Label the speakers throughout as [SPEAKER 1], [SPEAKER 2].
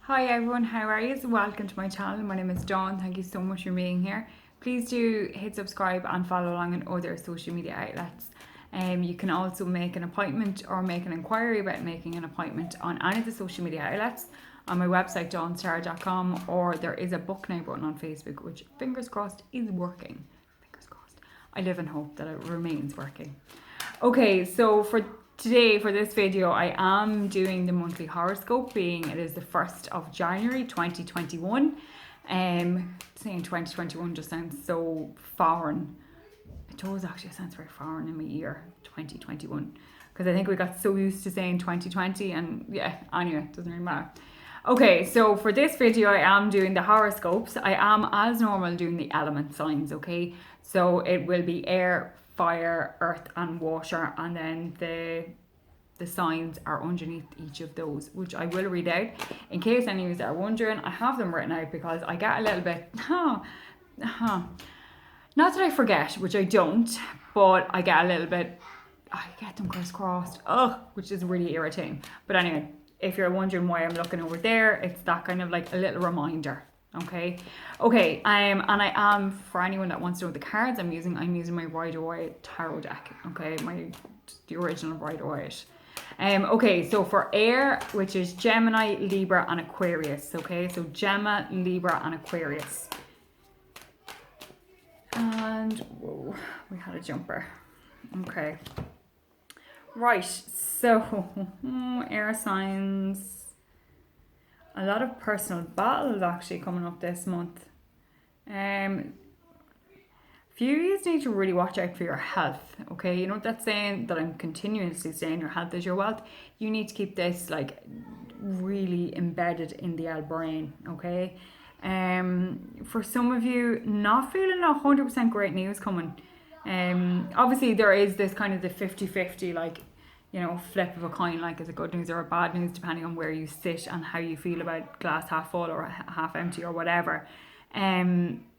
[SPEAKER 1] Hi everyone, how are you? Welcome to my channel. My name is Dawn. Thank you so much for being here. Please do hit subscribe and follow along on other social media outlets. You can also make an appointment or make an inquiry about making an appointment on any of the social media outlets on my website dawnstar.com, or there is a book now button on Facebook which fingers crossed is working. Fingers crossed. I live in hope that it remains working. Okay, so for today, for this video, I am doing the monthly horoscope, being it is the 1st of January 2021. Saying 2021 just sounds so foreign. It does actually, sounds very foreign in my ear, 2021. Because I think we got so used to saying 2020 and yeah, anyway, it doesn't really matter. Okay, so for this video, I am doing the horoscopes. I am, as normal, doing the element signs, okay? So it will be air, fire, earth and water, and then the signs are underneath each of those, which I will read out. In case any of you are wondering, I have them written out because I get a little bit, not that I forget, which I don't, but I get a little bit, I get them crisscrossed, which is really irritating. But anyway, if you're wondering why I'm looking over there, it's that kind of like a little reminder. Okay, and I am, for anyone that wants to know the cards I'm using my Rider-Waite tarot deck. Okay, the original Rider-Waite. Okay, so for air, which is Gemini, Libra and Aquarius. Okay, so Gemma, Libra and Aquarius. And whoa, we had a jumper. Okay, right, so air signs. A lot of personal battles actually coming up this month. Few of you need to really watch out for your health, okay? You know that saying that I'm continuously saying your health is your wealth? You need to keep this like really embedded in the old brain, okay? For some of you, not feeling 100% great news coming. Obviously there is this kind of the 50-50 like, you know, flip of a coin, like is it good news or bad news, depending on where you sit and how you feel about glass half full or half empty or whatever.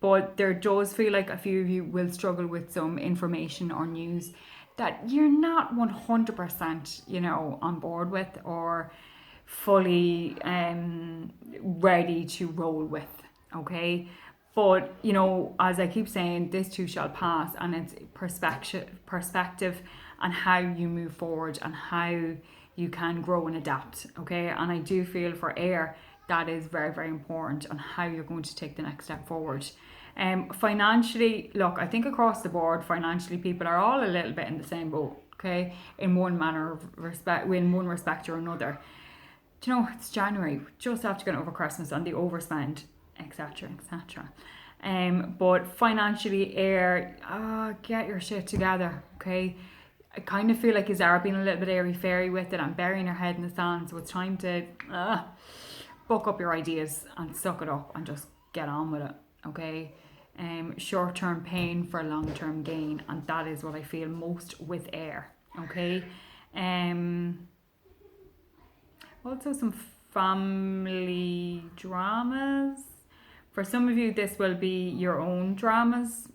[SPEAKER 1] But there does feel like a few of you will struggle with some information or news that you're not 100%, you know, on board with or fully ready to roll with, okay? But, you know, as I keep saying, this too shall pass, and it's perspective and how you move forward and how you can grow and adapt, okay? And I do feel for air, that is very, very important on how you're going to take the next step forward. Financially, look, I think across the board, financially, people are all a little bit in the same boat, okay? In one manner of respect, in one respect or another. Do you know, it's January, we just have to get over Christmas and the overspend, etc., etc. But financially, air, get your shit together, okay? I kind of feel like Zara being a little bit airy-fairy with it and burying her head in the sand, so it's time to buck up your ideas and suck it up and just get on with it, okay? Short-term pain for long-term gain, and that is what I feel most with air, okay? Also some family dramas. For some of you, this will be your own dramas.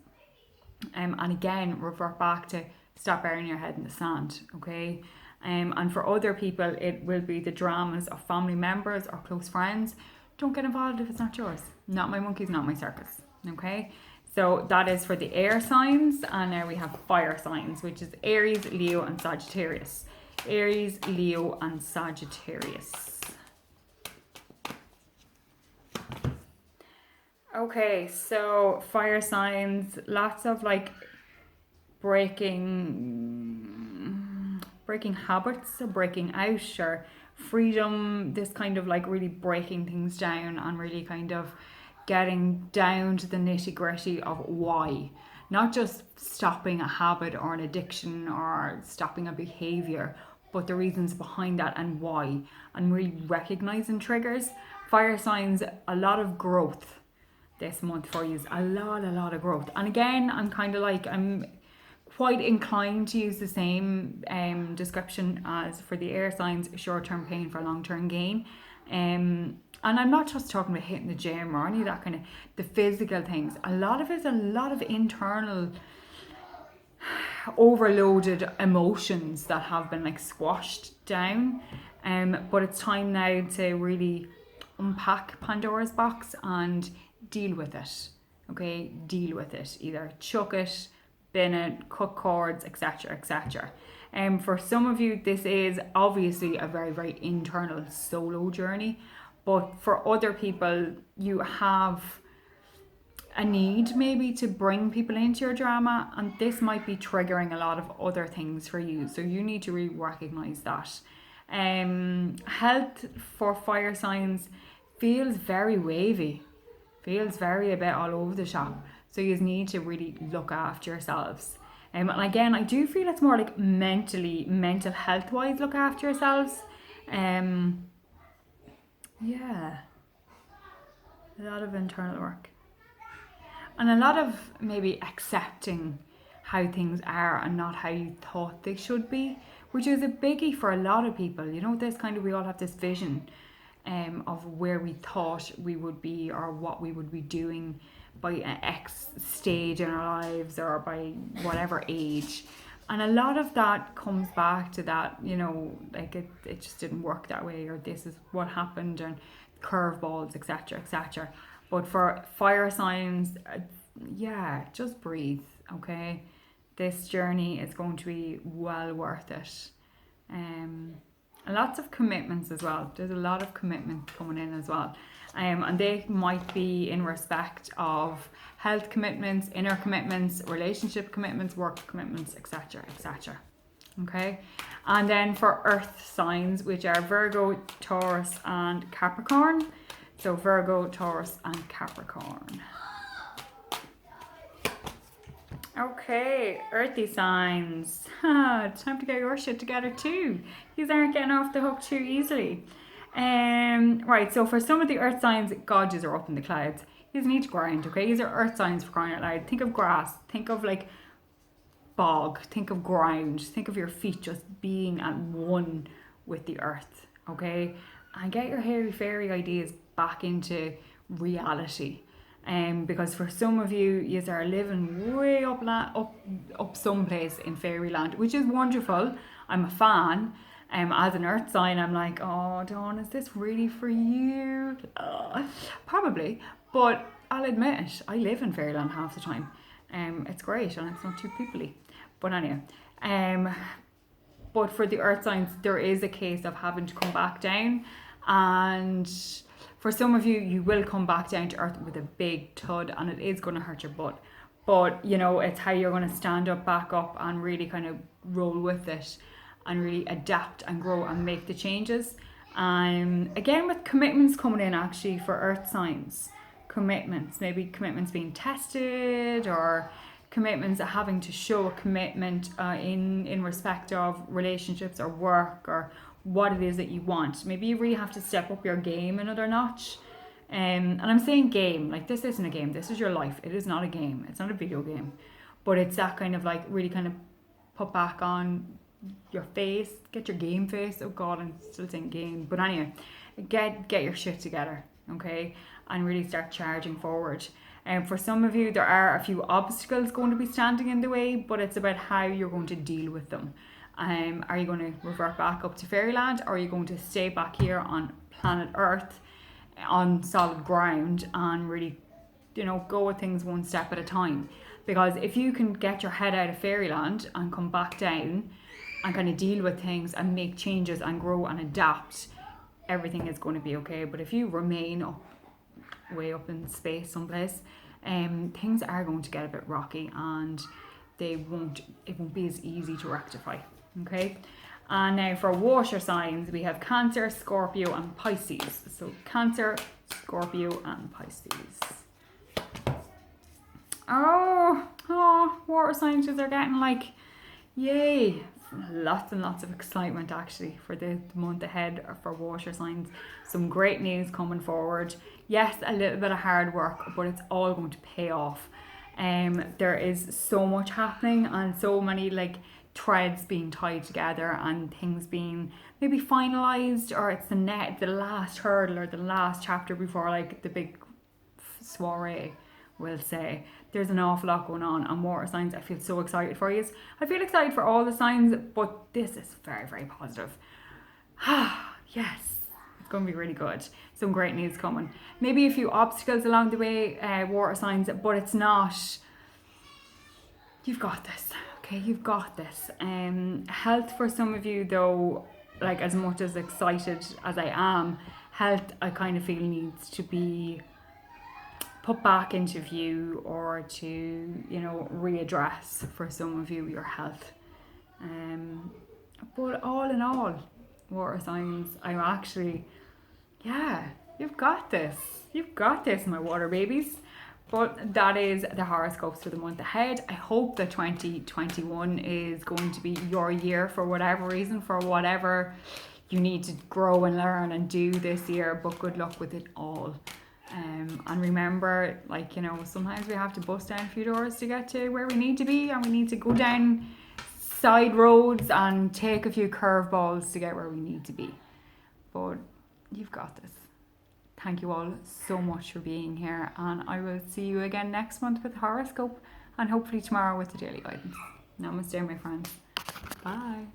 [SPEAKER 1] And again, revert back to stop burying your head in the sand, okay? And for other people, it will be the dramas of family members or close friends. Don't get involved if it's not yours. Not my monkeys, not my circus, okay? So that is for the air signs. And now we have fire signs, which is Aries, Leo and Sagittarius. Aries, Leo and Sagittarius. Okay, so fire signs, lots of like breaking habits, or breaking out, or freedom, this kind of like really breaking things down and really kind of getting down to the nitty-gritty of why. Not just stopping a habit or an addiction or stopping a behavior, but the reasons behind that and why, and really recognizing triggers. Fire signs, a lot of growth this month for you, a lot of growth. And again, I'm kind of like, I'm quite inclined to use the same description as for the air signs, short-term pain for long-term gain. And I'm not just talking about hitting the gym or any of that kind of the physical things. A lot of it's a lot of internal overloaded emotions that have been like squashed down. But it's time now to really unpack Pandora's box and deal with it. Okay, deal with it. Either chuck it, bin it, cut cords, etc., etc. For some of you, this is obviously a very, very internal solo journey, but for other people, you have a need maybe to bring people into your drama, and this might be triggering a lot of other things for you. So you need to really recognize that. Health for fire signs feels very wavy, feels very a bit all over the shop. So you need to really look after yourselves. And again, I do feel it's more like mental health wise, look after yourselves. Yeah, a lot of internal work. And a lot of maybe accepting how things are and not how you thought they should be, which is a biggie for a lot of people. You know, this kind of, we all have this vision of where we thought we would be or what we would be doing by an X stage in our lives or by whatever age. And a lot of that comes back to that, you know, like it just didn't work that way, or this is what happened, and curveballs, etc., etc. But for fire signs, yeah, just breathe, okay? This journey is going to be well worth it. And lots of commitments as well. There's a lot of commitment coming in as well. And they might be in respect of health commitments, inner commitments, relationship commitments, work commitments, etc., etc. Okay? And then for earth signs, which are Virgo, Taurus, and Capricorn. So Virgo, Taurus, and Capricorn. Okay, earthy signs. It's time to get your shit together too. These aren't getting off the hook too easily. Right, so for some of the earth signs, God, are up in the clouds. You need to grind, okay? These are earth signs, for crying out loud. Think of grass. Think of like bog. Think of ground. Think of your feet just being at one with the earth, okay? And get your hairy fairy ideas back into reality. Because for some of you, you are living way up someplace in fairyland, which is wonderful. I'm a fan. As an earth sign, I'm like, oh, Dawn, is this really for you? Probably, but I'll admit it, I live in fairyland half the time. It's great and it's not too peoply. But anyway, but for the earth signs, there is a case of having to come back down, and for some of you, you will come back down to earth with a big thud, and it is going to hurt your butt. But, you know, it's how you're going to stand up, back up, and really kind of roll with it and really adapt and grow and make the changes. Again, with commitments coming in actually for earth signs. Commitments, maybe commitments being tested, or commitments having to show a commitment in respect of relationships or work or what it is that you want. Maybe you really have to step up your game another notch. And I'm saying game, like this isn't a game, this is your life. It is not a game, it's not a video game. But it's that kind of like really kind of put back on your face, get your game face. Oh God, I'm still saying game. But anyway, get your shit together, okay? And really start charging forward. And for some of you, there are a few obstacles going to be standing in the way, but it's about how you're going to deal with them. Are you going to revert back up to fairyland, or are you going to stay back here on planet Earth on solid ground and really, you know, go with things one step at a time? Because if you can get your head out of fairyland and come back down and kind of deal with things and make changes and grow and adapt, everything is going to be okay. But if you remain up, way up in space someplace, things are going to get a bit rocky, and it won't be as easy to rectify. Okay, and now for water signs, we have Cancer, Scorpio, and Pisces. So Cancer, Scorpio, and Pisces. Oh, water signs are getting like, yay, lots and lots of excitement actually for the month ahead for water signs. Some great news coming forward. Yes, a little bit of hard work, but it's all going to pay off. There is so much happening and so many like threads being tied together and things being maybe finalized, or it's the last hurdle or the last chapter before like the big soiree, we'll say. There's an awful lot going on, and water signs, I feel so excited for you. I feel excited for all the signs, but this is very, very positive. Yes, It's going to be really good. Some great news coming. Maybe a few obstacles along the way, water signs, but it's not. You've got this, okay? You've got this. Health for some of you, though, like as much as excited as I am, health I kind of feel needs to be put back into view, or to, you know, readdress for some of you your health. But all in all, water signs, I'm actually, yeah, you've got this. You've got this, my water babies. But that is the horoscopes for the month ahead. I hope that 2021 is going to be your year for whatever reason, for whatever you need to grow and learn and do this year. But good luck with it all. And remember, like, you know, sometimes we have to bust down a few doors to get to where we need to be, and we need to go down side roads and take a few curveballs to get where we need to be. But you've got this. Thank you all so much for being here, and I will see you again next month with the horoscope, and hopefully tomorrow with the daily guidance. Namaste, my friends. Bye.